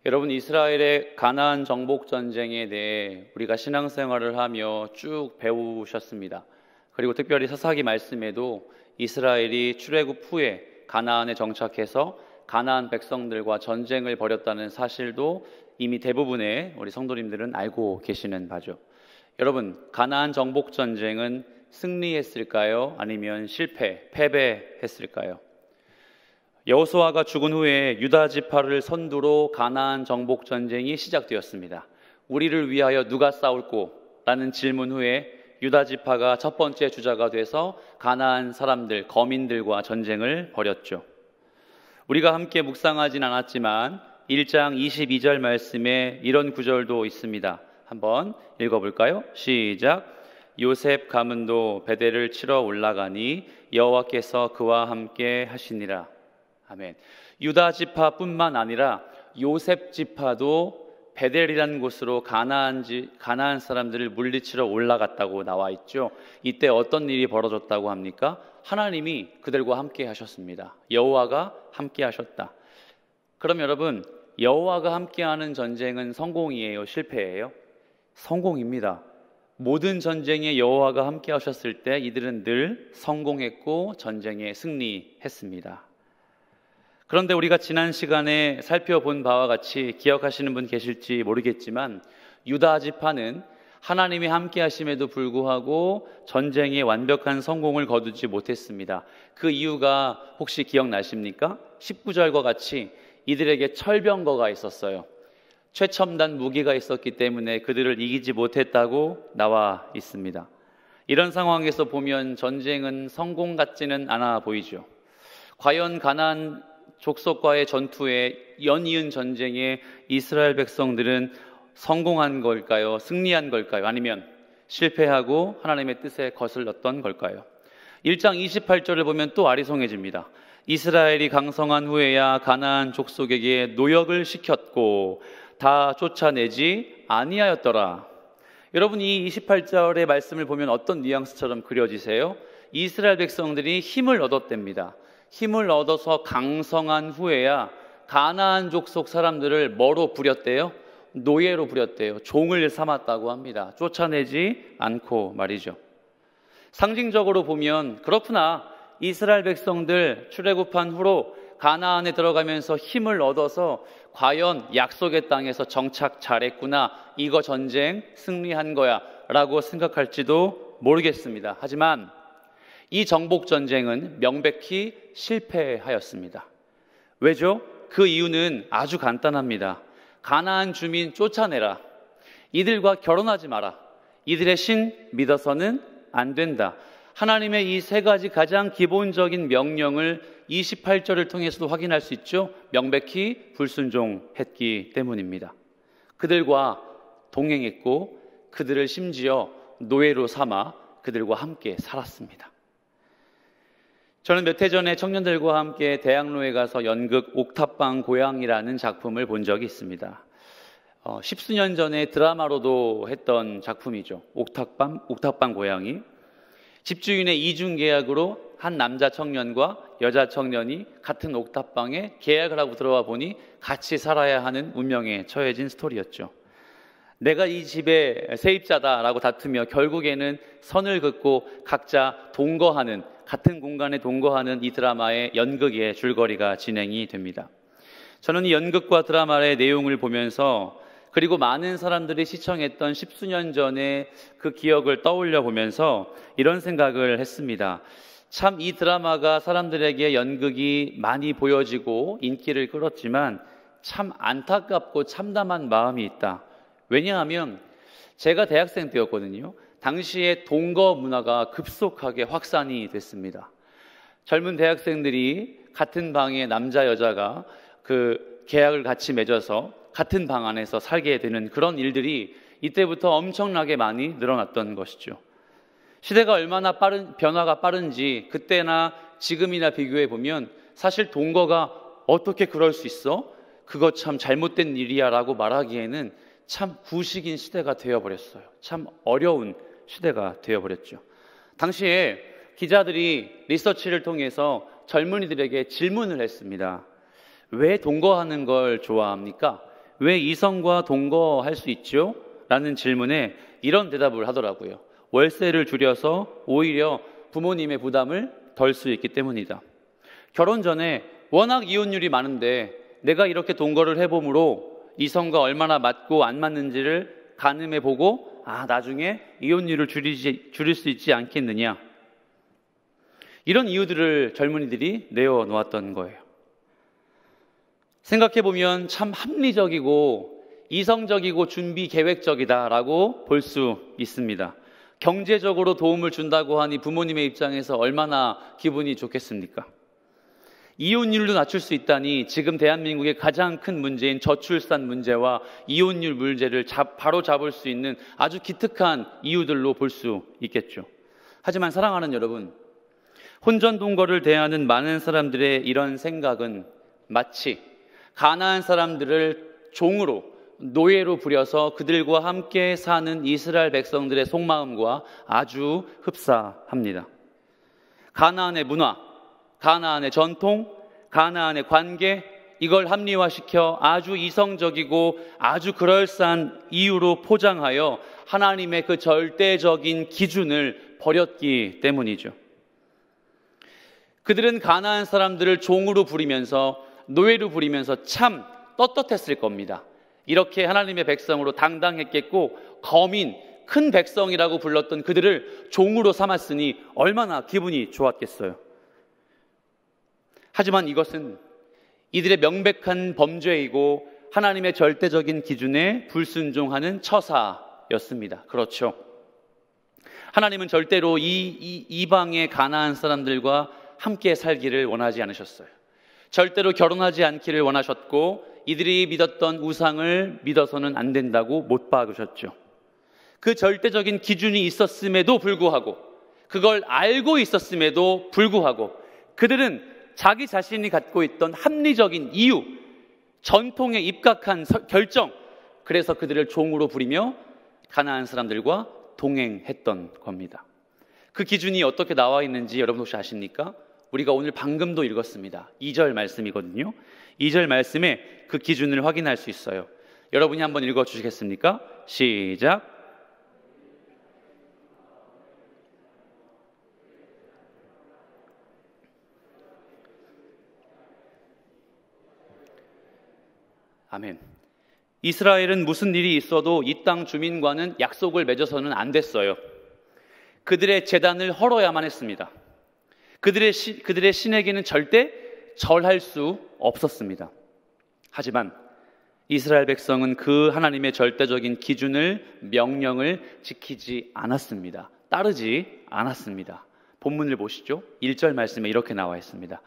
여러분, 이스라엘의 가나안 정복 전쟁에 대해 우리가 신앙생활을 하며 쭉 배우셨습니다. 그리고 특별히 사사기 말씀에도 이스라엘이 출애굽 후에 가나안에 정착해서 가나안 백성들과 전쟁을 벌였다는 사실도 이미 대부분의 우리 성도님들은 알고 계시는 바죠. 여러분, 가나안 정복 전쟁은 승리했을까요? 아니면 패배했을까요? 여호수아가 죽은 후에 유다 지파를 선두로 가나안 정복 전쟁이 시작되었습니다. 우리를 위하여 누가 싸울꼬? 라는 질문 후에 유다 지파가 첫 번째 주자가 돼서 가나안 사람들, 거민들과 전쟁을 벌였죠. 우리가 함께 묵상하진 않았지만 1장 22절 말씀에 이런 구절도 있습니다. 한번 읽어볼까요? 시작. 요셉 가문도 베델을 치러 올라가니 여호와께서 그와 함께 하시니라. 아멘. 유다 지파뿐만 아니라 요셉 지파도 베델이라는 곳으로 가나안 사람들을 물리치러 올라갔다고 나와 있죠. 이때 어떤 일이 벌어졌다고 합니까? 하나님이 그들과 함께 하셨습니다. 여호와가 함께 하셨다. 그럼 여러분, 여호와가 함께하는 전쟁은 성공이에요? 실패예요? 성공입니다. 모든 전쟁에 여호와가 함께 하셨을 때 이들은 늘 성공했고 전쟁에 승리했습니다. 그런데 우리가 지난 시간에 살펴본 바와 같이 기억하시는 분 계실지 모르겠지만 유다 지파는 하나님이 함께 하심에도 불구하고 전쟁에 완벽한 성공을 거두지 못했습니다. 그 이유가 혹시 기억나십니까? 19절과 같이 이들에게 철병거가 있었어요. 최첨단 무기가 있었기 때문에 그들을 이기지 못했다고 나와 있습니다. 이런 상황에서 보면 전쟁은 성공 같지는 않아 보이죠. 과연 가나안 족속과의 전투에 연이은 전쟁에 이스라엘 백성들은 성공한 걸까요? 승리한 걸까요? 아니면 실패하고 하나님의 뜻에 거슬렀던 걸까요? 1장 28절을 보면 또 아리송해집니다. 이스라엘이 강성한 후에야 가나안 족속에게 노역을 시켰고 다 쫓아내지 아니하였더라. 여러분, 이 28절의 말씀을 보면 어떤 뉘앙스처럼 그려지세요? 이스라엘 백성들이 힘을 얻었답니다. 힘을 얻어서 강성한 후에야 가나안 족속 사람들을 뭐로 부렸대요? 노예로 부렸대요. 종을 삼았다고 합니다. 쫓아내지 않고 말이죠. 상징적으로 보면 그렇구나, 이스라엘 백성들 출애굽한 후로 가나안에 들어가면서 힘을 얻어서 과연 약속의 땅에서 정착 잘했구나, 이거 전쟁 승리한 거야 라고 생각할지도 모르겠습니다. 하지만 이 정복 전쟁은 명백히 실패하였습니다. 왜죠? 그 이유는 아주 간단합니다. 가나안 주민 쫓아내라. 이들과 결혼하지 마라. 이들의 신 믿어서는 안 된다. 하나님의 이 세 가지 가장 기본적인 명령을 28절을 통해서도 확인할 수 있죠. 명백히 불순종했기 때문입니다. 그들과 동행했고 그들을 심지어 노예로 삼아 그들과 함께 살았습니다. 저는 몇 해 전에 청년들과 함께 대학로에 가서 연극 옥탑방 고양이라는 작품을 본 적이 있습니다. 10수년 전에 드라마로도 했던 작품이죠. 옥탑방 고양이. 집주인의 이중계약으로 한 남자 청년과 여자 청년이 같은 옥탑방에 계약을 하고 들어와 보니 같이 살아야 하는 운명에 처해진 스토리였죠. 내가 이 집의 세입자다라고 다투며 결국에는 선을 긋고 각자 동거하는, 같은 공간에 동거하는 이 드라마의 연극의 줄거리가 진행이 됩니다. 저는 이 연극과 드라마의 내용을 보면서, 그리고 많은 사람들이 시청했던 10수년 전의 그 기억을 떠올려 보면서 이런 생각을 했습니다. 참 이 드라마가 사람들에게 연극이 많이 보여지고 인기를 끌었지만 참 안타깝고 참담한 마음이 있다. 왜냐하면 제가 대학생 때였거든요. 당시에 동거 문화가 급속하게 확산이 됐습니다. 젊은 대학생들이 같은 방에 남자 여자가 그 계약을 같이 맺어서 같은 방 안에서 살게 되는 그런 일들이 이때부터 엄청나게 많이 늘어났던 것이죠. 시대가 얼마나 변화가 빠른지 그때나 지금이나 비교해 보면 사실 동거가 어떻게 그럴 수 있어? 그거 참 잘못된 일이야 라고 말하기에는 참 구식인 시대가 되어버렸어요. 참 어려운 시대가 되어버렸죠. 당시에 기자들이 리서치를 통해서 젊은이들에게 질문을 했습니다. 왜 동거하는 걸 좋아합니까? 왜 이성과 동거할 수 있죠? 라는 질문에 이런 대답을 하더라고요. 월세를 줄여서 오히려 부모님의 부담을 덜 수 있기 때문이다. 결혼 전에 워낙 이혼율이 많은데 내가 이렇게 동거를 해봄으로 이성과 얼마나 맞고 안 맞는지를 가늠해보고 나중에 이혼율을 줄일 수 있지 않겠느냐. 이런 이유들을 젊은이들이 내어놓았던 거예요. 생각해보면 참 합리적이고 이성적이고 준비 계획적이다라고 볼 수 있습니다. 경제적으로 도움을 준다고 하니 부모님의 입장에서 얼마나 기분이 좋겠습니까? 이혼율도 낮출 수 있다니 지금 대한민국의 가장 큰 문제인 저출산 문제와 이혼율 문제를 바로 잡을 수 있는 아주 기특한 이유들로 볼 수 있겠죠. 하지만 사랑하는 여러분, 혼전동거를 대하는 많은 사람들의 이런 생각은 마치 가나안 사람들을 종으로 노예로 부려서 그들과 함께 사는 이스라엘 백성들의 속마음과 아주 흡사합니다. 가나안의 문화, 가나안의 전통, 가나안의 관계, 이걸 합리화시켜 아주 이성적이고 아주 그럴싸한 이유로 포장하여 하나님의 그 절대적인 기준을 버렸기 때문이죠. 그들은 가나안 사람들을 종으로 부리면서 노예로 부리면서 참 떳떳했을 겁니다. 이렇게 하나님의 백성으로 당당했겠고 거민, 큰 백성이라고 불렀던 그들을 종으로 삼았으니 얼마나 기분이 좋았겠어요. 하지만 이것은 이들의 명백한 범죄이고 하나님의 절대적인 기준에 불순종하는 처사였습니다. 그렇죠. 하나님은 절대로 이 이방의 가나안 사람들과 함께 살기를 원하지 않으셨어요. 절대로 결혼하지 않기를 원하셨고 이들이 믿었던 우상을 믿어서는 안 된다고 못 박으셨죠. 그 절대적인 기준이 있었음에도 불구하고, 그걸 알고 있었음에도 불구하고 그들은 자기 자신이 갖고 있던 합리적인 이유, 전통에 입각한 결정, 그래서 그들을 종으로 부리며 가나안 사람들과 동행했던 겁니다. 그 기준이 어떻게 나와 있는지 여러분 혹시 아십니까? 우리가 오늘 방금도 읽었습니다. 2절 말씀이거든요. 2절 말씀에 그 기준을 확인할 수 있어요. 여러분이 한번 읽어주시겠습니까? 시작. 아멘. 이스라엘은 무슨 일이 있어도 이 땅 주민과는 약속을 맺어서는 안 됐어요. 그들의 제단을 헐어야만 했습니다. 그들의 신에게는 절대 절할 수 없었습니다. 하지만 이스라엘 백성은 그 하나님의 절대적인 기준을, 명령을 지키지 않았습니다. 따르지 않았습니다. 본문을 보시죠. 1절 말씀에 이렇게 나와 있습니다.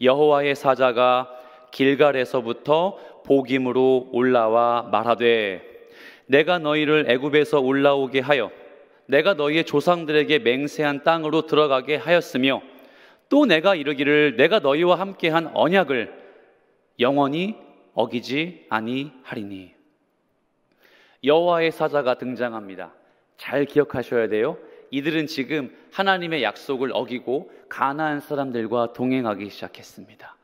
여호와의 사자가 길갈에서부터 보김으로 올라와 말하되 내가 너희를 애굽에서 올라오게 하여 내가 너희의 조상들에게 맹세한 땅으로 들어가게 하였으며 또 내가 이르기를 내가 너희와 함께한 언약을 영원히 어기지 아니하리니. 여호와의 사자가 등장합니다. 잘 기억하셔야 돼요. 이들은 지금 하나님의 약속을 어기고 가나안 사람들과 동행하기 시작했습니다.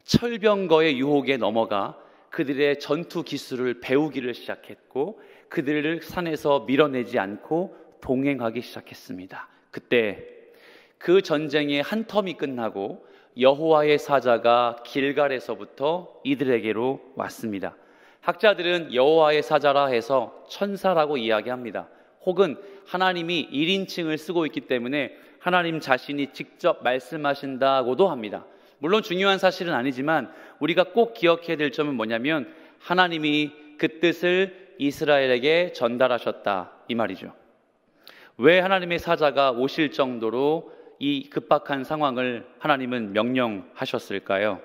철병거의 유혹에 넘어가 그들의 전투 기술을 배우기를 시작했고 그들을 산에서 밀어내지 않고 동행하기 시작했습니다. 그때 그 전쟁의 한 텀이 끝나고 여호와의 사자가 길갈에서부터 이들에게로 왔습니다. 학자들은 여호와의 사자라 해서 천사라고 이야기합니다. 혹은 하나님이 1인칭을 쓰고 있기 때문에 하나님 자신이 직접 말씀하신다고도 합니다. 물론 중요한 사실은 아니지만 우리가 꼭 기억해야 될 점은 뭐냐면 하나님이 그 뜻을 이스라엘에게 전달하셨다, 이 말이죠. 왜 하나님의 사자가 오실 정도로 이 급박한 상황을 하나님은 명령하셨을까요?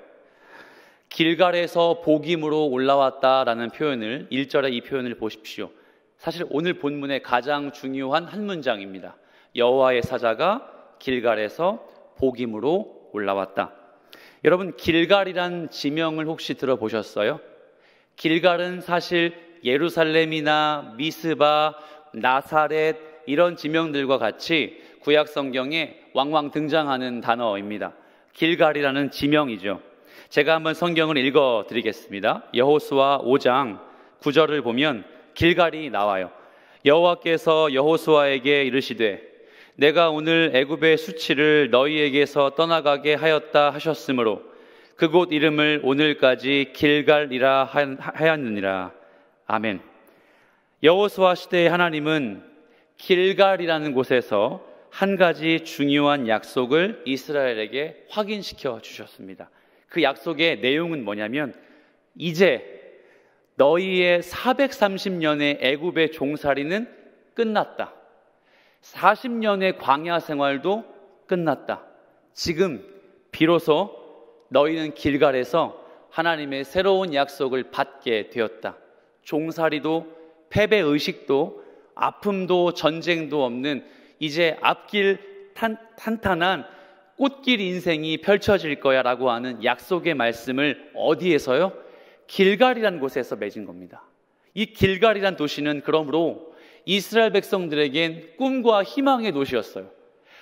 길갈에서 복임으로 올라왔다라는 표현을 1절의 이 표현을 보십시오. 사실 오늘 본문의 가장 중요한 한 문장입니다. 여호와의 사자가 길갈에서 복임으로 올라왔다. 여러분, 길갈이란 지명을 혹시 들어보셨어요? 길갈은 사실 예루살렘이나 미스바, 나사렛 이런 지명들과 같이 구약 성경에 왕왕 등장하는 단어입니다. 길갈이라는 지명이죠. 제가 한번 성경을 읽어 드리겠습니다. 여호수아 5장 9절을 보면 길갈이 나와요. 여호와께서 여호수아에게 이르시되 내가 오늘 애굽의 수치를 너희에게서 떠나가게 하였다 하셨으므로 그곳 이름을 오늘까지 길갈이라 하였느니라. 아멘. 여호수아 시대의 하나님은 길갈이라는 곳에서 한 가지 중요한 약속을 이스라엘에게 확인시켜 주셨습니다. 그 약속의 내용은 뭐냐면 이제 너희의 430년의 애굽의 종살이는 끝났다. 40년의 광야 생활도 끝났다. 지금 비로소 너희는 길갈에서 하나님의 새로운 약속을 받게 되었다. 종살이도 패배의식도 아픔도 전쟁도 없는 이제 앞길 탄탄한 꽃길 인생이 펼쳐질 거야 라고 하는 약속의 말씀을 어디에서요? 길갈이라는 곳에서 맺은 겁니다. 이 길갈이란 도시는 그러므로 이스라엘 백성들에겐 꿈과 희망의 도시였어요.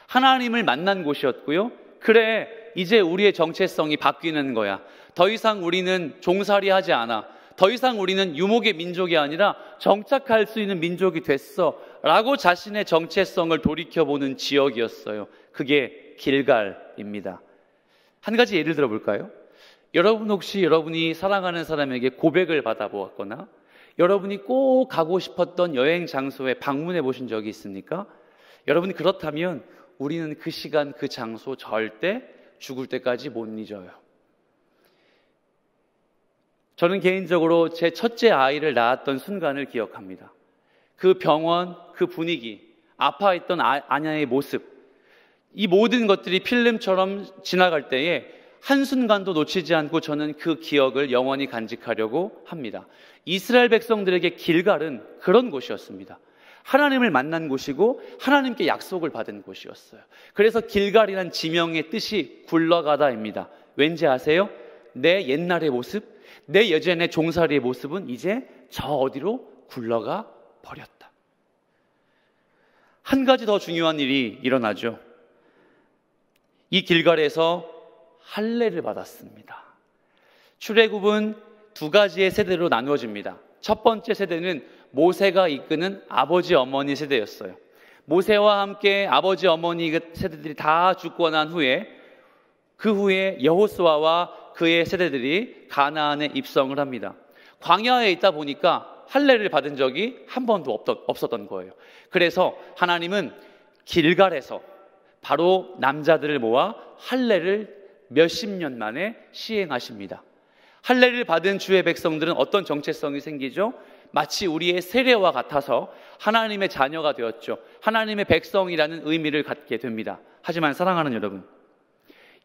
하나님을 만난 곳이었고요. 그래, 이제 우리의 정체성이 바뀌는 거야. 더 이상 우리는 종살이 하지 않아. 더 이상 우리는 유목의 민족이 아니라 정착할 수 있는 민족이 됐어 라고 자신의 정체성을 돌이켜보는 지역이었어요. 그게 길갈입니다. 한 가지 예를 들어볼까요? 여러분 혹시 여러분이 사랑하는 사람에게 고백을 받아보았거나 여러분이 꼭 가고 싶었던 여행 장소에 방문해 보신 적이 있습니까? 여러분이 그렇다면 우리는 그 시간 그 장소 절대 죽을 때까지 못 잊어요. 저는 개인적으로 제 첫째 아이를 낳았던 순간을 기억합니다. 그 병원, 그 분위기, 아파했던 아내의 모습, 이 모든 것들이 필름처럼 지나갈 때에 한순간도 놓치지 않고 저는 그 기억을 영원히 간직하려고 합니다. 이스라엘 백성들에게 길갈은 그런 곳이었습니다. 하나님을 만난 곳이고 하나님께 약속을 받은 곳이었어요. 그래서 길갈이란 지명의 뜻이 굴러가다입니다. 왠지 아세요? 내 옛날의 모습, 내 예전의 종살이의 모습은 이제 저 어디로 굴러가 버렸다. 한 가지 더 중요한 일이 일어나죠. 이 길갈에서 할례를 받았습니다. 출애굽은 두 가지의 세대로 나누어집니다. 첫 번째 세대는 모세가 이끄는 아버지 어머니 세대였어요. 모세와 함께 아버지 어머니 세대들이 다 죽고 난 후에 그 후에 여호수아와 그의 세대들이 가나안에 입성을 합니다. 광야에 있다 보니까 할례를 받은 적이 한 번도 없었던 거예요. 그래서 하나님은 길갈에서 바로 남자들을 모아 할례를 몇십 년 만에 시행하십니다. 할례를 받은 주의 백성들은 어떤 정체성이 생기죠? 마치 우리의 세례와 같아서 하나님의 자녀가 되었죠. 하나님의 백성이라는 의미를 갖게 됩니다. 하지만 사랑하는 여러분,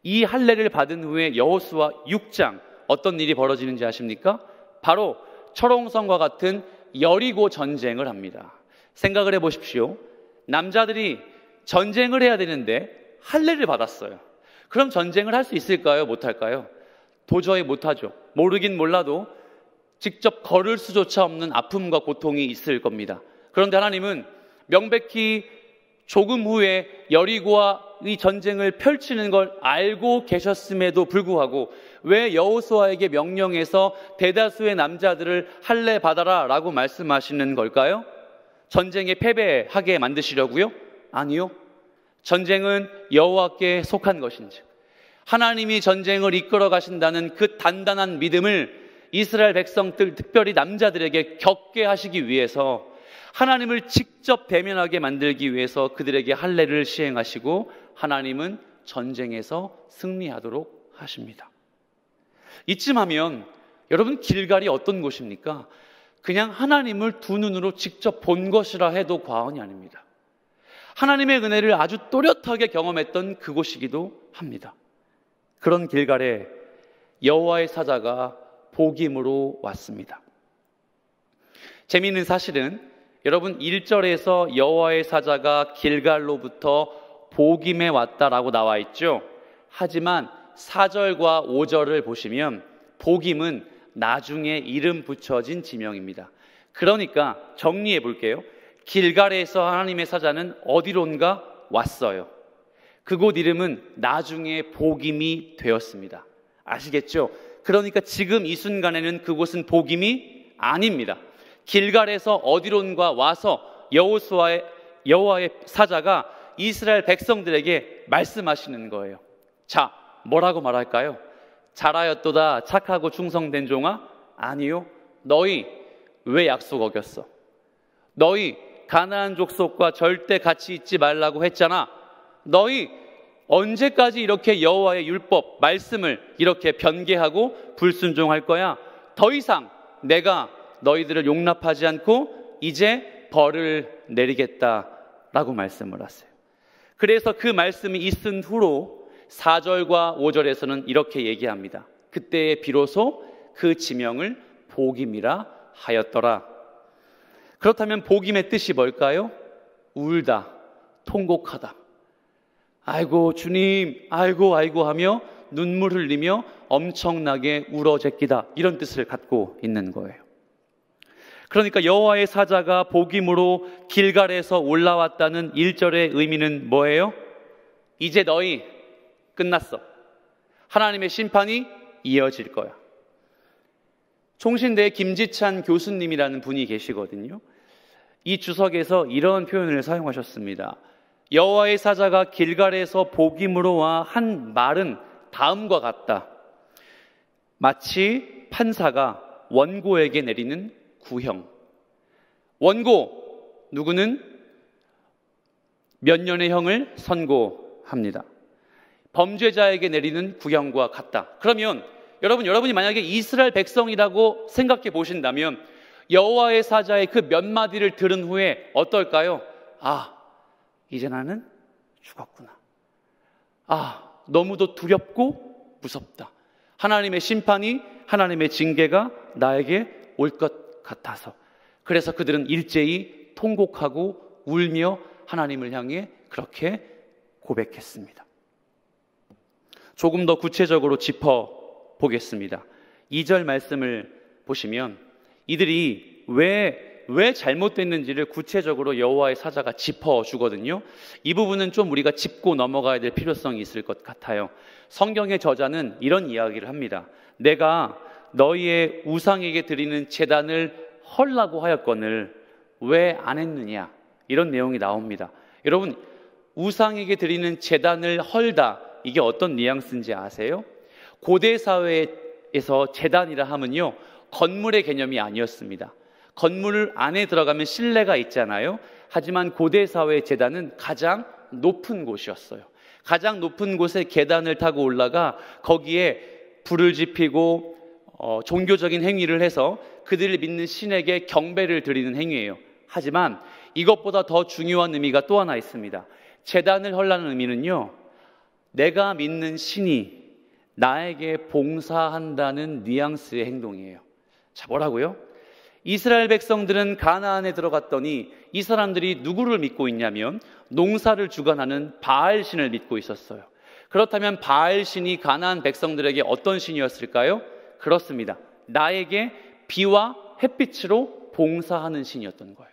이 할례를 받은 후에 여호수아 6장 어떤 일이 벌어지는지 아십니까? 바로 철옹성과 같은 여리고 전쟁을 합니다. 생각을 해보십시오. 남자들이 전쟁을 해야 되는데 할례를 받았어요. 그럼 전쟁을 할 수 있을까요? 못할까요? 도저히 못하죠. 모르긴 몰라도 직접 걸을 수조차 없는 아픔과 고통이 있을 겁니다. 그런데 하나님은 명백히 조금 후에 여리고와 이 전쟁을 펼치는 걸 알고 계셨음에도 불구하고 왜 여호수아에게 명령해서 대다수의 남자들을 할례 받아라 라고 말씀하시는 걸까요? 전쟁에 패배하게 만드시려고요? 아니요. 전쟁은 여호와께 속한 것인즉 하나님이 전쟁을 이끌어 가신다는 그 단단한 믿음을 이스라엘 백성들, 특별히 남자들에게 겪게 하시기 위해서 하나님을 직접 대면하게 만들기 위해서 그들에게 할례를 시행하시고 하나님은 전쟁에서 승리하도록 하십니다. 이쯤 하면 여러분, 길갈이 어떤 곳입니까? 그냥 하나님을 두 눈으로 직접 본 것이라 해도 과언이 아닙니다. 하나님의 은혜를 아주 또렷하게 경험했던 그곳이기도 합니다. 그런 길갈에 여호와의 사자가 복임으로 왔습니다. 재미있는 사실은 여러분 1절에서 여호와의 사자가 길갈로부터 복임해 왔다라고 나와 있죠. 하지만 4절과 5절을 보시면 복임은 나중에 이름 붙여진 지명입니다. 그러니까 정리해 볼게요. 길갈에서 하나님의 사자는 어디론가 왔어요. 그곳 이름은 나중에 복임이 되었습니다. 아시겠죠? 그러니까 지금 이 순간에는 그곳은 복임이 아닙니다. 길갈에서 어디론가 와서 여호와의 사자가 이스라엘 백성들에게 말씀하시는 거예요. 자, 뭐라고 말할까요? 잘하였도다 착하고 충성된 종아, 아니요, 너희 왜 약속 어겼어? 너희 가나안 족속과 절대 같이 있지 말라고 했잖아. 너희 언제까지 이렇게 여호와의 율법 말씀을 이렇게 변개하고 불순종할 거야? 더 이상 내가 너희들을 용납하지 않고 이제 벌을 내리겠다라고 말씀을 하세요. 그래서 그 말씀이 있은 후로 4절과 5절에서는 이렇게 얘기합니다. 그때에 비로소 그 지명을 복임이라 하였더라. 그렇다면 복임의 뜻이 뭘까요? 울다, 통곡하다. 아이고 주님, 아이고 하며 눈물 흘리며 엄청나게 울어 제끼다, 이런 뜻을 갖고 있는 거예요. 그러니까 여호와의 사자가 복임으로 길갈에서 올라왔다는 1절의 의미는 뭐예요? 이제 너희 끝났어. 하나님의 심판이 이어질 거야. 총신대 김지찬 교수님이라는 분이 계시거든요. 이 주석에서 이런 표현을 사용하셨습니다. 여호와의 사자가 길갈에서 복임으로 와 한 말은 다음과 같다. 마치 판사가 원고에게 내리는 구형. 원고, 누구는 몇 년의 형을 선고합니다. 범죄자에게 내리는 구형과 같다. 그러면 여러분이 만약에 이스라엘 백성이라고 생각해 보신다면 여호와의 사자의 그 몇 마디를 들은 후에 어떨까요? 아, 이제 나는 죽었구나. 아, 너무도 두렵고 무섭다. 하나님의 심판이, 하나님의 징계가 나에게 올 것 같아서. 그래서 그들은 일제히 통곡하고 울며 하나님을 향해 그렇게 고백했습니다. 조금 더 구체적으로 짚어보겠습니다. 2절 말씀을 보시면 이들이 왜 잘못됐는지를 구체적으로 여호와의 사자가 짚어주거든요. 이 부분은 좀 우리가 짚고 넘어가야 될 필요성이 있을 것 같아요. 성경의 저자는 이런 이야기를 합니다. 내가 너희의 우상에게 드리는 제단을 헐라고 하였거늘 왜 안 했느냐, 이런 내용이 나옵니다. 여러분, 우상에게 드리는 제단을 헐다, 이게 어떤 뉘앙스인지 아세요? 고대 사회에서 제단이라 하면요, 건물의 개념이 아니었습니다. 건물 안에 들어가면 실내가 있잖아요. 하지만 고대 사회의 제단은 가장 높은 곳이었어요. 가장 높은 곳에 계단을 타고 올라가 거기에 불을 지피고 종교적인 행위를 해서 그들을 믿는 신에게 경배를 드리는 행위예요. 하지만 이것보다 더 중요한 의미가 또 하나 있습니다. 제단을 헐라는 의미는요, 내가 믿는 신이 나에게 봉사한다는 뉘앙스의 행동이에요. 자, 뭐라고요? 이스라엘 백성들은 가나안에 들어갔더니 이 사람들이 누구를 믿고 있냐면 농사를 주관하는 바알신을 믿고 있었어요. 그렇다면 바알신이 가나안 백성들에게 어떤 신이었을까요? 그렇습니다. 나에게 비와 햇빛으로 봉사하는 신이었던 거예요.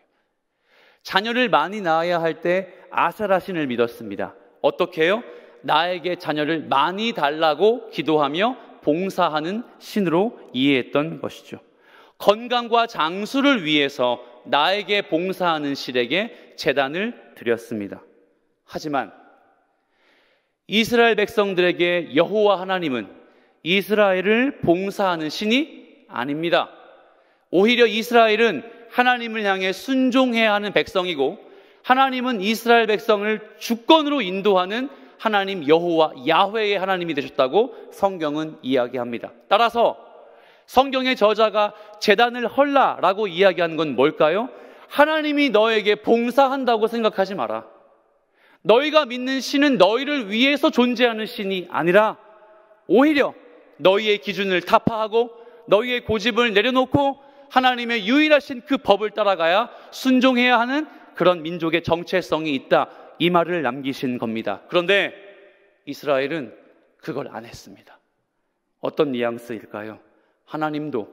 자녀를 많이 낳아야 할 때 아세라 신을 믿었습니다. 어떻게 해요? 나에게 자녀를 많이 달라고 기도하며 봉사하는 신으로 이해했던 것이죠. 건강과 장수를 위해서 나에게 봉사하는 신에게 제단을 드렸습니다. 하지만 이스라엘 백성들에게 여호와 하나님은 이스라엘을 봉사하는 신이 아닙니다. 오히려 이스라엘은 하나님을 향해 순종해야 하는 백성이고, 하나님은 이스라엘 백성을 주권으로 인도하는 하나님 여호와 야훼의 하나님이 되셨다고 성경은 이야기합니다. 따라서 성경의 저자가 제단을 헐라라고 이야기하는 건 뭘까요? 하나님이 너에게 봉사한다고 생각하지 마라. 너희가 믿는 신은 너희를 위해서 존재하는 신이 아니라 오히려 너희의 기준을 타파하고 너희의 고집을 내려놓고 하나님의 유일하신 그 법을 따라가야 순종해야 하는 그런 민족의 정체성이 있다, 이 말을 남기신 겁니다. 그런데 이스라엘은 그걸 안 했습니다. 어떤 뉘앙스일까요? 하나님도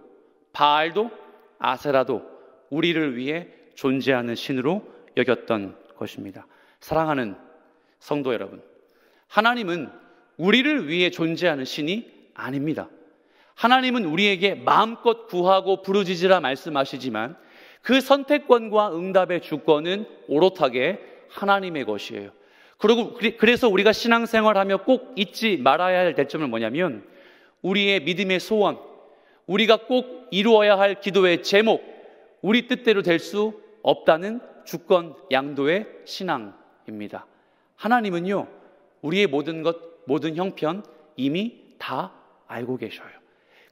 바알도 아세라도 우리를 위해 존재하는 신으로 여겼던 것입니다. 사랑하는 성도 여러분, 하나님은 우리를 위해 존재하는 신이 아닙니다. 하나님은 우리에게 마음껏 구하고 부르짖으라 말씀하시지만 그 선택권과 응답의 주권은 오롯하게 하나님의 것이에요. 그래서 우리가 신앙생활하며 꼭 잊지 말아야 할 대점은 뭐냐면 우리의 믿음의 소원, 우리가 꼭 이루어야 할 기도의 제목, 우리 뜻대로 될 수 없다는 주권 양도의 신앙입니다. 하나님은요, 우리의 모든 것, 모든 형편 이미 다 알고 계셔요.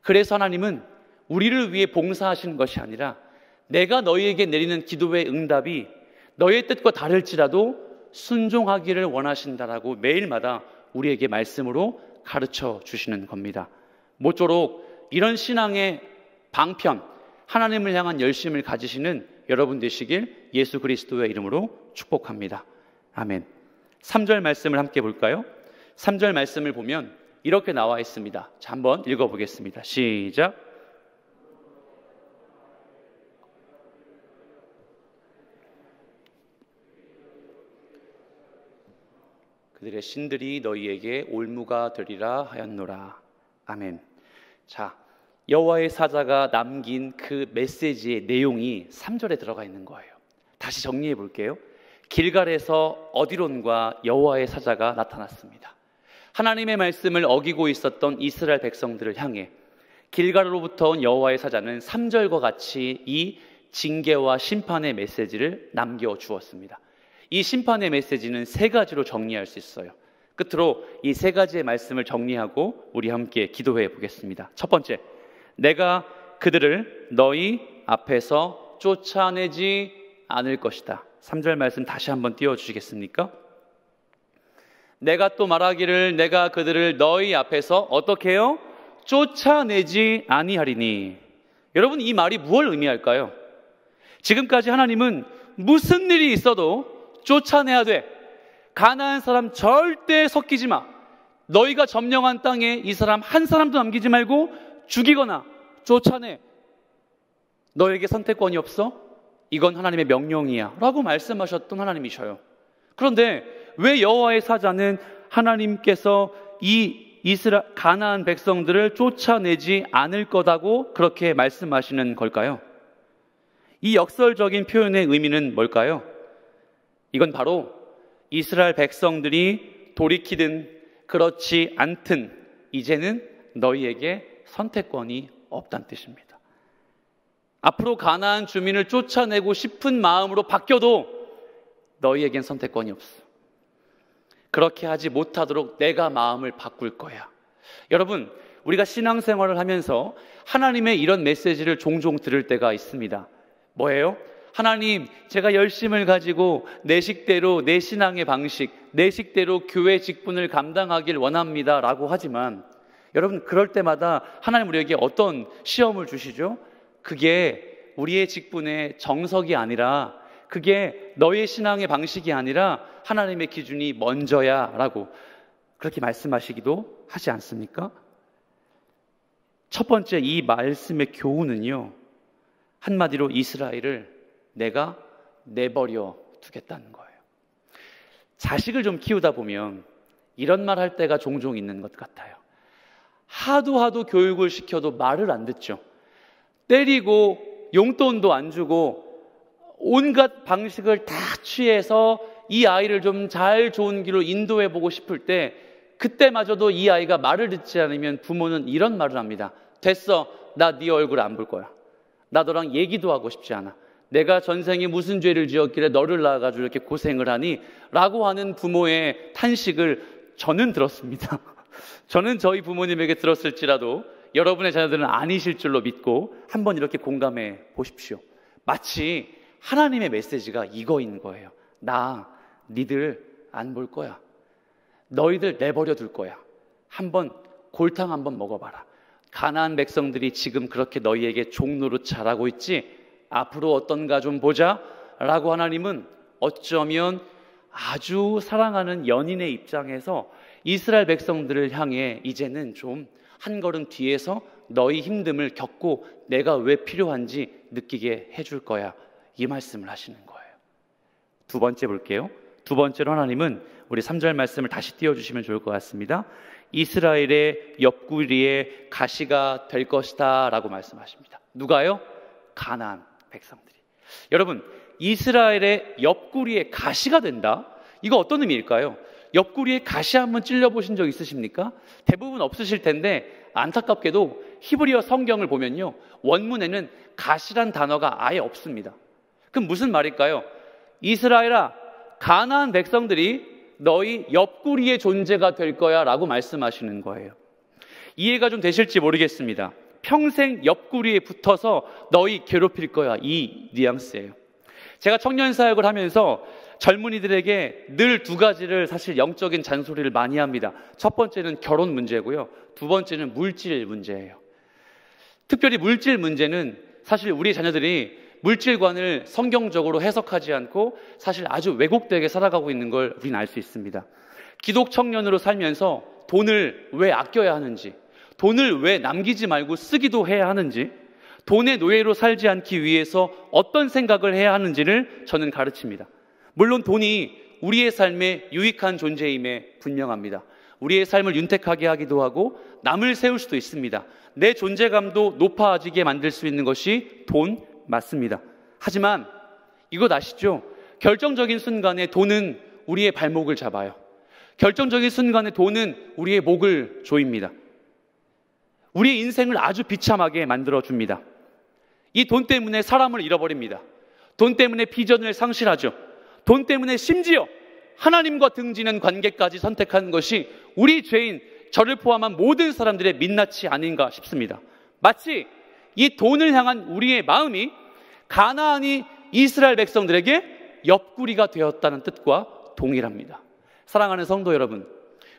그래서 하나님은 우리를 위해 봉사하시는 것이 아니라 내가 너희에게 내리는 기도의 응답이 너의 뜻과 다를지라도 순종하기를 원하신다라고 매일마다 우리에게 말씀으로 가르쳐 주시는 겁니다. 모쪼록 이런 신앙의 방편, 하나님을 향한 열심을 가지시는 여러분 되시길 예수 그리스도의 이름으로 축복합니다. 아멘. 3절 말씀을 함께 볼까요? 3절 말씀을 보면 이렇게 나와 있습니다. 자, 한번 읽어보겠습니다. 시작. 그들의 신들이 너희에게 올무가 되리라 하였노라. 아멘. 자, 여호와의 사자가 남긴 그 메시지의 내용이 3절에 들어가 있는 거예요. 다시 정리해 볼게요. 길갈에서 어디론가 여호와의 사자가 나타났습니다. 하나님의 말씀을 어기고 있었던 이스라엘 백성들을 향해 길갈로부터 온 여호와의 사자는 3절과 같이 이 징계와 심판의 메시지를 남겨주었습니다. 이 심판의 메시지는 3가지로 정리할 수 있어요. 끝으로 이 3가지의 말씀을 정리하고 우리 함께 기도해 보겠습니다. 첫 번째, 내가 그들을 너희 앞에서 쫓아내지 않을 것이다. 3절 말씀 다시 한번 띄워주시겠습니까? 내가 또 말하기를 내가 그들을 너희 앞에서 어떻게 해요? 쫓아내지 아니하리니. 여러분, 이 말이 무엇을 의미할까요? 지금까지 하나님은 무슨 일이 있어도 쫓아내야 돼. 가나안 사람 절대 섞이지 마. 너희가 점령한 땅에 이 사람 한 사람도 남기지 말고 죽이거나 쫓아내. 너에게 선택권이 없어? 이건 하나님의 명령이야 라고 말씀하셨던 하나님이셔요. 그런데 왜 여호와의 사자는 하나님께서 이 가나안 백성들을 쫓아내지 않을 거다고 그렇게 말씀하시는 걸까요? 이 역설적인 표현의 의미는 뭘까요? 이건 바로 이스라엘 백성들이 돌이키든 그렇지 않든 이제는 너희에게 선택권이 없다는 뜻입니다. 앞으로 가나안 주민을 쫓아내고 싶은 마음으로 바뀌어도 너희에겐 선택권이 없어. 그렇게 하지 못하도록 내가 마음을 바꿀 거야. 여러분, 우리가 신앙생활을 하면서 하나님의 이런 메시지를 종종 들을 때가 있습니다. 뭐예요? 하나님, 제가 열심을 가지고 내 식대로 내 신앙의 방식, 내 식대로 교회 직분을 감당하길 원합니다 라고 하지만 여러분, 그럴 때마다 하나님 우리에게 어떤 시험을 주시죠? 그게 우리의 직분의 정석이 아니라, 그게 너의 신앙의 방식이 아니라 하나님의 기준이 먼저야 라고 그렇게 말씀하시기도 하지 않습니까? 첫 번째, 이 말씀의 교훈은요, 한마디로 이스라엘을 내가 내버려 두겠다는 거예요. 자식을 좀 키우다 보면 이런 말 할 때가 종종 있는 것 같아요. 하도 교육을 시켜도 말을 안 듣죠. 때리고 용돈도 안 주고 온갖 방식을 다 취해서 이 아이를 좀 잘 좋은 길로 인도해 보고 싶을 때 그때마저도 이 아이가 말을 듣지 않으면 부모는 이런 말을 합니다. 됐어, 나 네 얼굴 안 볼 거야. 나 너랑 얘기도 하고 싶지 않아. 내가 전생에 무슨 죄를 지었길래 너를 낳아가지고 이렇게 고생을 하니? 라고 하는 부모의 탄식을 저는 들었습니다. 저는 저희 부모님에게 들었을지라도 여러분의 자녀들은 아니실 줄로 믿고 한번 이렇게 공감해 보십시오. 마치 하나님의 메시지가 이거인 거예요. 나 니들 안 볼 거야. 너희들 내버려 둘 거야. 한번 골탕 한번 먹어봐라. 가나안 백성들이 지금 그렇게 너희에게 종노릇 잘하고 있지? 앞으로 어떤가 좀 보자 라고 하나님은 어쩌면 아주 사랑하는 연인의 입장에서 이스라엘 백성들을 향해 이제는 좀 한 걸음 뒤에서 너희 힘듦을 겪고 내가 왜 필요한지 느끼게 해줄 거야, 이 말씀을 하시는 거예요. 두 번째 볼게요. 두 번째로 하나님은 우리 3절 말씀을 다시 띄워주시면 좋을 것 같습니다. 이스라엘의 옆구리에 가시가 될 것이다 라고 말씀하십니다. 누가요? 가나안 백성들이. 여러분, 이스라엘의 옆구리에 가시가 된다? 이거 어떤 의미일까요? 옆구리에 가시 한번 찔려보신 적 있으십니까? 대부분 없으실 텐데 안타깝게도 히브리어 성경을 보면요, 원문에는 가시란 단어가 아예 없습니다. 그럼 무슨 말일까요? 이스라엘아, 가나안 백성들이 너희 옆구리의 존재가 될 거야 라고 말씀하시는 거예요. 이해가 좀 되실지 모르겠습니다. 평생 옆구리에 붙어서 너희 괴롭힐 거야, 이 뉘앙스예요. 제가 청년 사역을 하면서 젊은이들에게 늘 두 가지를 사실 영적인 잔소리를 많이 합니다. 첫 번째는 결혼 문제고요, 두 번째는 물질 문제예요. 특별히 물질 문제는 사실 우리 자녀들이 물질관을 성경적으로 해석하지 않고 사실 아주 왜곡되게 살아가고 있는 걸 우리는 알 수 있습니다. 기독 청년으로 살면서 돈을 왜 아껴야 하는지, 돈을 왜 남기지 말고 쓰기도 해야 하는지, 돈의 노예로 살지 않기 위해서 어떤 생각을 해야 하는지를 저는 가르칩니다. 물론 돈이 우리의 삶에 유익한 존재임에 분명합니다. 우리의 삶을 윤택하게 하기도 하고 남을 세울 수도 있습니다. 내 존재감도 높아지게 만들 수 있는 것이 돈 맞습니다. 하지만 이것 아시죠? 결정적인 순간에 돈은 우리의 발목을 잡아요. 결정적인 순간에 돈은 우리의 목을 조입니다. 우리의 인생을 아주 비참하게 만들어줍니다. 이 돈 때문에 사람을 잃어버립니다. 돈 때문에 비전을 상실하죠. 돈 때문에 심지어 하나님과 등지는 관계까지 선택한 것이 우리 죄인, 저를 포함한 모든 사람들의 민낯이 아닌가 싶습니다. 마치 이 돈을 향한 우리의 마음이 가나안이 이스라엘 백성들에게 옆구리가 되었다는 뜻과 동일합니다. 사랑하는 성도 여러분,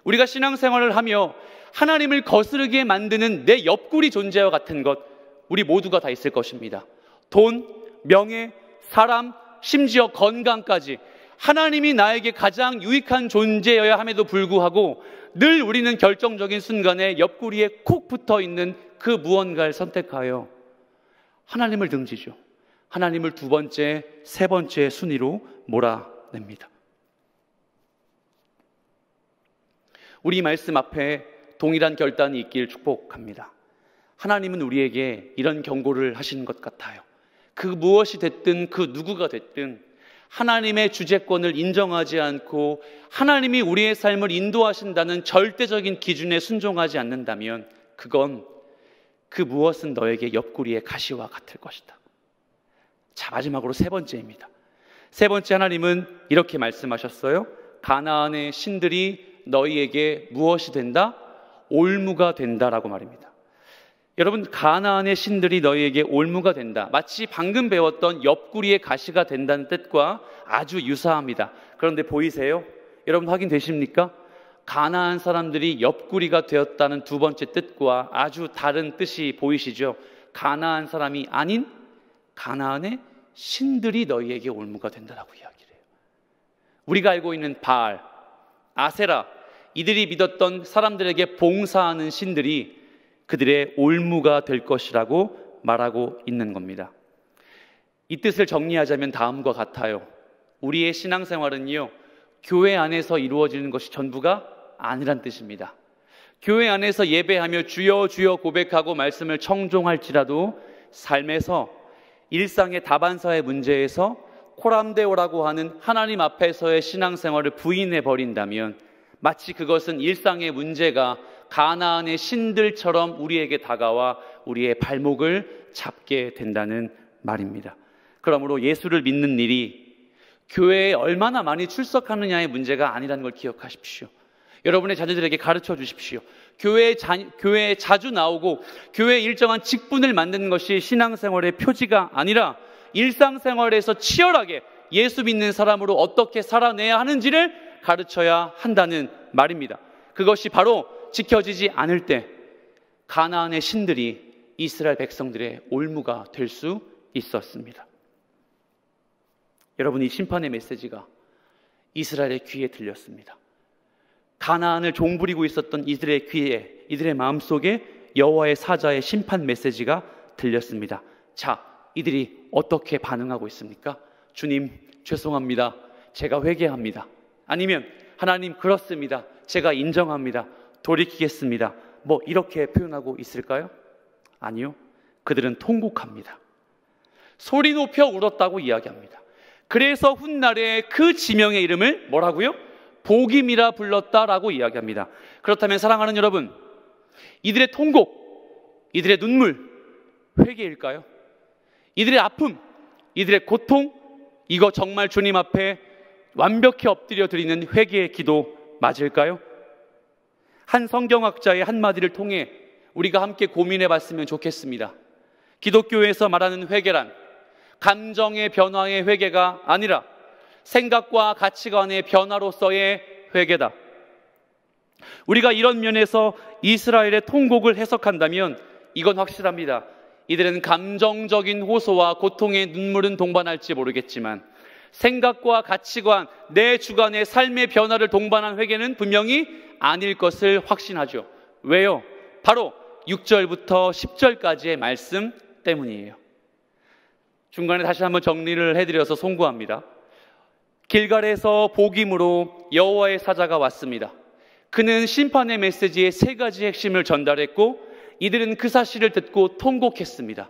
우리가 신앙생활을 하며 하나님을 거스르게 만드는 내 옆구리 존재와 같은 것, 우리 모두가 다 있을 것입니다. 돈, 명예, 사람, 심지어 건강까지 하나님이 나에게 가장 유익한 존재여야 함에도 불구하고 늘 우리는 결정적인 순간에 옆구리에 콕 붙어 있는 그 무언가를 선택하여 하나님을 등지죠. 하나님을 두 번째, 세 번째 순위로 몰아냅니다. 우리 말씀 앞에 동일한 결단이 있길 축복합니다. 하나님은 우리에게 이런 경고를 하시는 것 같아요. 그 무엇이 됐든 그 누구가 됐든 하나님의 주재권을 인정하지 않고 하나님이 우리의 삶을 인도하신다는 절대적인 기준에 순종하지 않는다면 그건 그 무엇은 너에게 옆구리의 가시와 같을 것이다. 자, 마지막으로 세 번째입니다. 세 번째, 하나님은 이렇게 말씀하셨어요. 가나안의 신들이 너희에게 무엇이 된다? 올무가 된다라고 말입니다. 여러분, 가나안의 신들이 너희에게 올무가 된다, 마치 방금 배웠던 옆구리의 가시가 된다는 뜻과 아주 유사합니다. 그런데 보이세요? 여러분 확인되십니까? 가나안 사람들이 옆구리가 되었다는 두 번째 뜻과 아주 다른 뜻이 보이시죠? 가나안 사람이 아닌 가나안의 신들이 너희에게 올무가 된다라고 이야기를 해요. 우리가 알고 있는 바알, 아세라, 이들이 믿었던 사람들에게 봉사하는 신들이 그들의 올무가 될 것이라고 말하고 있는 겁니다. 이 뜻을 정리하자면 다음과 같아요. 우리의 신앙생활은요, 교회 안에서 이루어지는 것이 전부가 아니란 뜻입니다. 교회 안에서 예배하며 주여 주여 고백하고 말씀을 청종할지라도 삶에서 일상의 다반사의 문제에서 코람데오라고 하는 하나님 앞에서의 신앙생활을 부인해 버린다면 마치 그것은 일상의 문제가 가나안의 신들처럼 우리에게 다가와 우리의 발목을 잡게 된다는 말입니다. 그러므로 예수를 믿는 일이 교회에 얼마나 많이 출석하느냐의 문제가 아니라는 걸 기억하십시오. 여러분의 자녀들에게 가르쳐 주십시오. 교회에 자주 나오고 교회에 일정한 직분을 만드는 것이 신앙생활의 표지가 아니라 일상생활에서 치열하게 예수 믿는 사람으로 어떻게 살아내야 하는지를 가르쳐야 한다는 말입니다. 그것이 바로 지켜지지 않을 때 가나안의 신들이 이스라엘 백성들의 올무가 될 수 있었습니다. 여러분, 이 심판의 메시지가 이스라엘의 귀에 들렸습니다. 가나안을 종부리고 있었던 이들의 귀에, 이들의 마음속에 여호와의 사자의 심판 메시지가 들렸습니다. 자, 이들이 어떻게 반응하고 있습니까? 주님, 죄송합니다. 제가 회개합니다. 아니면 하나님, 그렇습니다. 제가 인정합니다. 돌이키겠습니다. 뭐 이렇게 표현하고 있을까요? 아니요. 그들은 통곡합니다. 소리 높여 울었다고 이야기합니다. 그래서 훗날에 그 지명의 이름을 뭐라고요? 복임이라 불렀다라고 이야기합니다. 그렇다면 사랑하는 여러분, 이들의 통곡, 이들의 눈물, 회개일까요? 이들의 아픔, 이들의 고통, 이거 정말 주님 앞에 완벽히 엎드려 드리는 회개의 기도 맞을까요? 한 성경학자의 한마디를 통해 우리가 함께 고민해 봤으면 좋겠습니다. 기독교에서 말하는 회개란 감정의 변화의 회개가 아니라 생각과 가치관의 변화로서의 회개다. 우리가 이런 면에서 이스라엘의 통곡을 해석한다면 이건 확실합니다. 이들은 감정적인 호소와 고통의 눈물은 동반할지 모르겠지만 생각과 가치관, 내 주관의 삶의 변화를 동반한 회개는 분명히 아닐 것을 확신하죠. 왜요? 바로 6절부터 10절까지의 말씀 때문이에요. 중간에 다시 한번 정리를 해드려서 송구합니다. 길갈에서 복임으로 여호와의 사자가 왔습니다. 그는 심판의 메시지의 세 가지 핵심을 전달했고 이들은 그 사실을 듣고 통곡했습니다.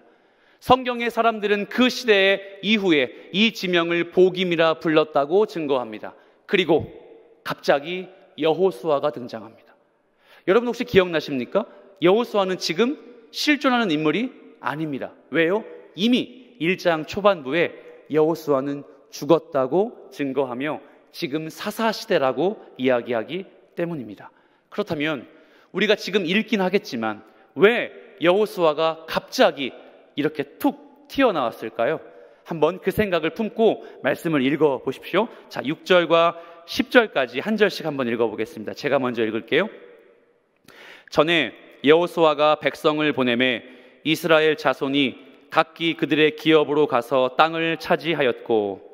성경의 사람들은 그 시대 이후에 이 지명을 복임이라 불렀다고 증거합니다. 그리고 갑자기 여호수아가 등장합니다. 여러분 혹시 기억나십니까? 여호수아는 지금 실존하는 인물이 아닙니다. 왜요? 이미 1장 초반부에 여호수아는 죽었다고 증거하며 지금 사사시대라고 이야기하기 때문입니다. 그렇다면 우리가 지금 읽긴 하겠지만 왜 여호수아가 갑자기 이렇게 툭 튀어나왔을까요? 한번 그 생각을 품고 말씀을 읽어보십시오. 자, 6절과 10절까지 한 절씩 한번 읽어보겠습니다. 제가 먼저 읽을게요. 전에 여호수아가 백성을 보내매 이스라엘 자손이 각기 그들의 기업으로 가서 땅을 차지하였고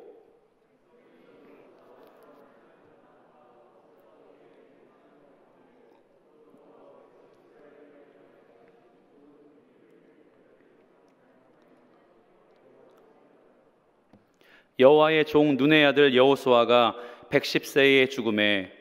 여호와의 종 눈의 아들 여호수아가 110세의 죽음에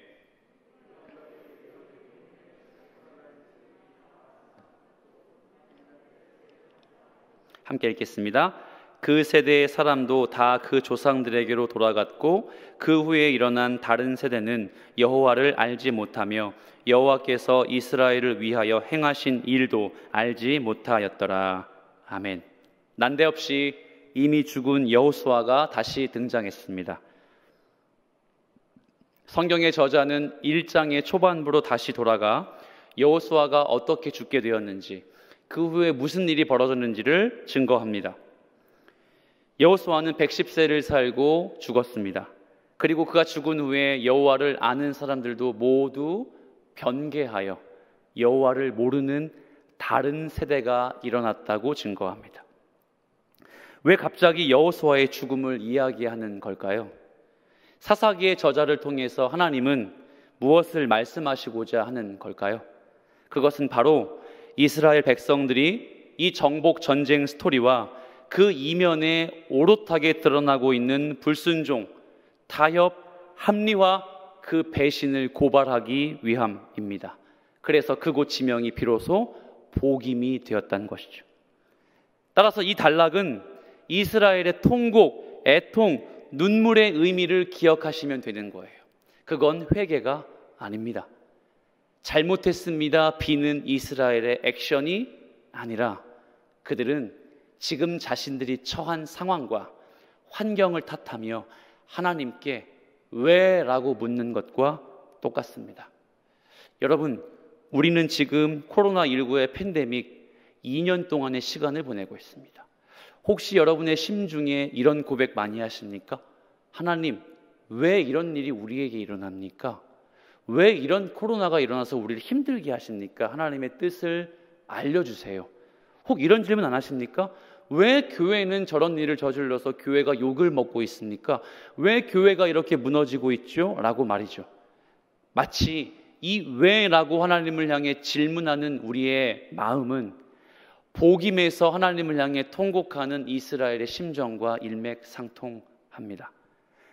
함께 읽겠습니다. 그 세대의 사람도 다 그 조상들에게로 돌아갔고 그 후에 일어난 다른 세대는 여호와를 알지 못하며 여호와께서 이스라엘을 위하여 행하신 일도 알지 못하였더라. 아멘. 난데없이 이미 죽은 여호수아가 다시 등장했습니다. 성경의 저자는 1장의 초반부로 다시 돌아가 여호수아가 어떻게 죽게 되었는지 그 후에 무슨 일이 벌어졌는지를 증거합니다. 여호수아는 110세를 살고 죽었습니다. 그리고 그가 죽은 후에 여호와를 아는 사람들도 모두 변개하여 여호와를 모르는 다른 세대가 일어났다고 증거합니다. 왜 갑자기 여호수아의 죽음을 이야기하는 걸까요? 사사기의 저자를 통해서 하나님은 무엇을 말씀하시고자 하는 걸까요? 그것은 바로 이스라엘 백성들이 이 정복 전쟁 스토리와 그 이면에 오롯하게 드러나고 있는 불순종, 타협, 합리화, 그 배신을 고발하기 위함입니다. 그래서 그곳 지명이 비로소 복임이 되었다는 것이죠. 따라서 이 단락은 이스라엘의 통곡, 애통, 눈물의 의미를 기억하시면 되는 거예요. 그건 회개가 아닙니다. 잘못했습니다 비는 이스라엘의 액션이 아니라 그들은 지금 자신들이 처한 상황과 환경을 탓하며 하나님께 왜? 라고 묻는 것과 똑같습니다. 여러분, 우리는 지금 코로나19의 팬데믹 2년 동안의 시간을 보내고 있습니다. 혹시 여러분의 심중에 이런 고백 많이 하십니까? 하나님, 왜 이런 일이 우리에게 일어납니까? 왜 이런 코로나가 일어나서 우리를 힘들게 하십니까? 하나님의 뜻을 알려주세요. 혹 이런 질문 안 하십니까? 왜 교회는 저런 일을 저질러서 교회가 욕을 먹고 있습니까? 왜 교회가 이렇게 무너지고 있죠? 라고 말이죠. 마치 이 왜라고 하나님을 향해 질문하는 우리의 마음은 복임에서 하나님을 향해 통곡하는 이스라엘의 심정과 일맥상통합니다.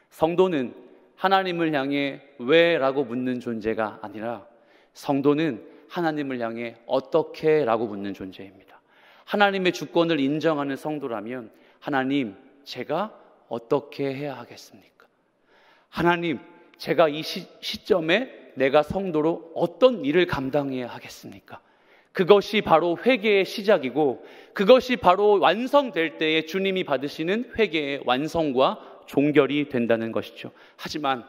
성도는 하나님을 향해 왜? 라고 묻는 존재가 아니라 성도는 하나님을 향해 어떻게 라고 묻는 존재입니다. 하나님의 주권을 인정하는 성도라면 하나님, 제가 어떻게 해야 하겠습니까? 하나님, 제가 이 시점에 내가 성도로 어떤 일을 감당해야 하겠습니까? 그것이 바로 회개의 시작이고 그것이 바로 완성될 때에 주님이 받으시는 회개의 완성과 종결이 된다는 것이죠. 하지만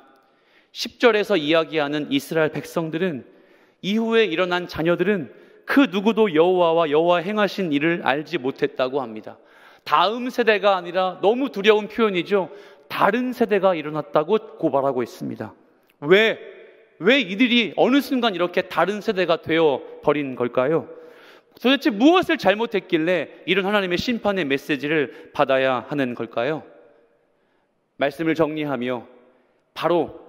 10절에서 이야기하는 이스라엘 백성들은, 이후에 일어난 자녀들은 그 누구도 여호와와 여호와 행하신 일을 알지 못했다고 합니다. 다음 세대가 아니라, 너무 두려운 표현이죠, 다른 세대가 일어났다고 고발하고 있습니다. 왜 이들이 어느 순간 이렇게 다른 세대가 되어 버린 걸까요? 도대체 무엇을 잘못했길래 이런 하나님의 심판의 메시지를 받아야 하는 걸까요? 말씀을 정리하며 바로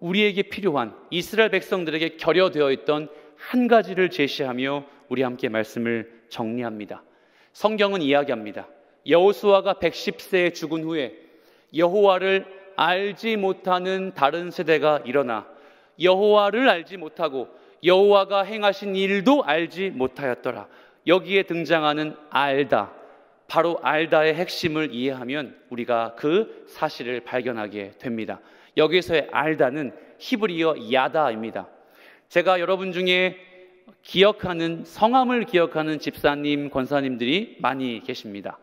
우리에게 필요한, 이스라엘 백성들에게 결여되어 있던 한 가지를 제시하며 우리 함께 말씀을 정리합니다. 성경은 이야기합니다. 여호수아가 110세에 죽은 후에 여호와를 알지 못하는 다른 세대가 일어나 여호와를 알지 못하고 여호와가 행하신 일도 알지 못하였더라. 여기에 등장하는 알다, 바로 알다의 핵심을 이해하면 우리가 그 사실을 발견하게 됩니다. 여기서의 알다는 히브리어 야다입니다. 제가 여러분 중에 기억하는, 성함을 기억하는 집사님, 권사님들이 많이 계십니다.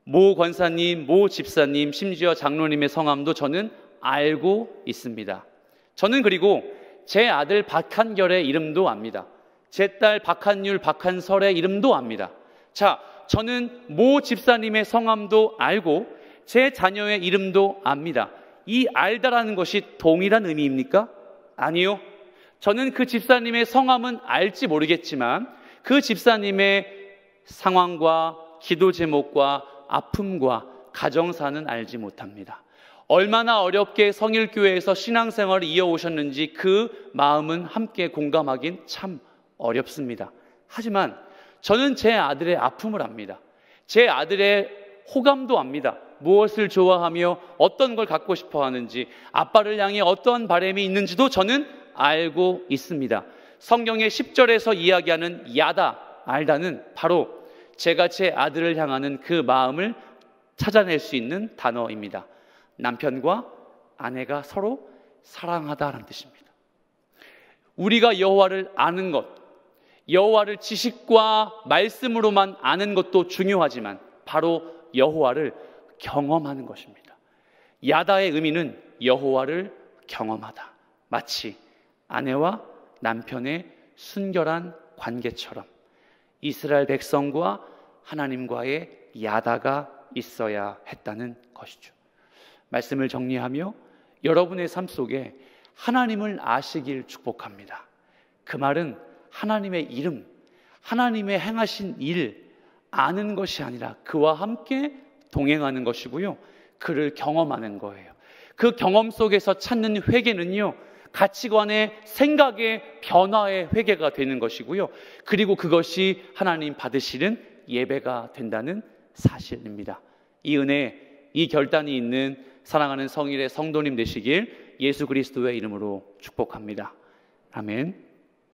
모 권사님, 모 집사님, 심지어 장로님의 성함도 저는 알고 있습니다. 저는 그리고 제 아들 박한결의 이름도 압니다. 제 딸 박한율, 박한설의 이름도 압니다. 자, 저는 모 집사님의 성함도 알고 제 자녀의 이름도 압니다. 이 알다라는 것이 동일한 의미입니까? 아니요. 저는 그 집사님의 성함은 알지 모르겠지만 그 집사님의 상황과 기도 제목과 아픔과 가정사는 알지 못합니다. 얼마나 어렵게 성일교회에서 신앙생활을 이어오셨는지 그 마음은 함께 공감하긴 참 어렵습니다. 하지만 저는 제 아들의 아픔을 압니다. 제 아들의 호감도 압니다. 무엇을 좋아하며 어떤 걸 갖고 싶어 하는지, 아빠를 향해 어떠한 바람이 있는지도 저는 알고 있습니다. 성경의 10절에서 이야기하는 야다, 알다는 바로 제가 제 아들을 향하는 그 마음을 찾아낼 수 있는 단어입니다. 남편과 아내가 서로 사랑하다라는 뜻입니다. 우리가 여호와를 아는 것, 여호와를 지식과 말씀으로만 아는 것도 중요하지만 바로 여호와를 경험하는 것입니다. 야다의 의미는 여호와를 경험하다. 마치 아내와 남편의 순결한 관계처럼 이스라엘 백성과 하나님과의 야다가 있어야 했다는 것이죠. 말씀을 정리하며 여러분의 삶 속에 하나님을 아시길 축복합니다. 그 말은 하나님의 이름, 하나님의 행하신 일 아는 것이 아니라 그와 함께 동행하는 것이고요, 그를 경험하는 거예요. 그 경험 속에서 찾는 회개는요, 가치관의, 생각의 변화의 회개가 되는 것이고요, 그리고 그것이 하나님 받으시는 예배가 된다는 사실입니다. 이 은혜, 이 결단이 있는 사랑하는 성일의 성도님 되시길 예수 그리스도의 이름으로 축복합니다. 아멘.